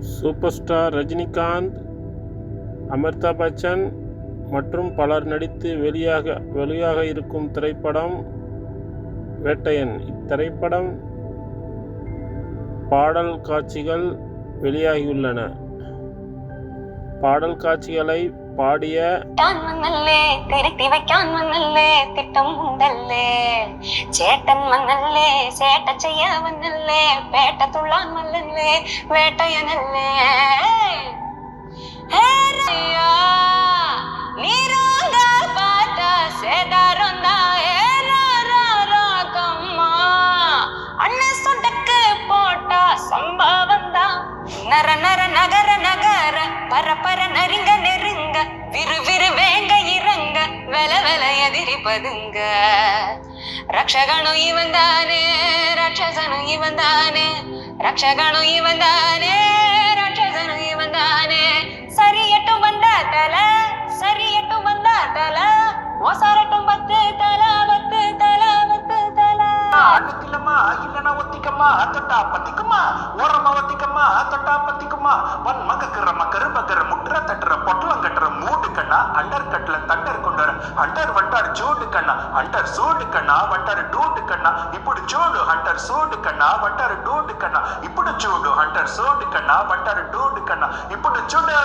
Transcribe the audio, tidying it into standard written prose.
Super star Rajinikanth, Amitabh Bachchan மற்றும் பலர் நடித்து வெளியாக இருக்கும் திரைப்படம் வேட்டையன். இத்திரைப்படம் பாடல் காட்சிகள் வெளியாகியுள்ளன. பாடல் காட்சிகளை பாடிய திருத்தி வைக்கான் மன்னல்லே திட்டம் உண்டல்லே சேட்டன் மன்னல்லே சேட்ட செய்ய வந்தல்லே பேட்ட துள்ளான் மல்லல்லே வேட்டையனல்லே நீரோங்க பார்த்தா சேதாரந்தா ஏறாராகம்மா அண்ணன் சொடக்கு போட்டா சம்பவந்தான் நர நர நகர நகர பரப்பர நெருங்க நெருங்க விறு வேங்க இறங்க வெல வெல எதிரி பதுங்க ரக்ஷகனு இவன் தானே ராட்சசனு இவன் தானே ரக்ஷகனு இவன் தானே ராட்சசனு இவன் தானே சரியட்டும் வந்தா தல ஓசாரட்டும் பத்து தல அன்னைக்கில்லம்மா இல்லனா ஒத்திக்கம்மா தொட்டா பத்திக்குமா ஓரமா ஒத்திக்கம்மா தொட்டா பத்திக்குமா வன் மகக்கிற மக்கரு முட்டுற தட்டுற பொட்டலம் கட்டுற மூடு கண்ணா அண்டர் கட்ல தண்டர் கொண்டு அண்டர் வட்டார் ஜோடு கண்ணா அண்டர் சோடு கண்ணா வட்டார் டூடு கண்ணா ఇప్పుడు చూడు అంటారు సోడు కన్నా వంటారు డూడు కన్నా ఇప్పుడు చూడు అంటారు సోడు కన్నా వంటారు డూడు కన్నా ఇప్పుడు చూడు.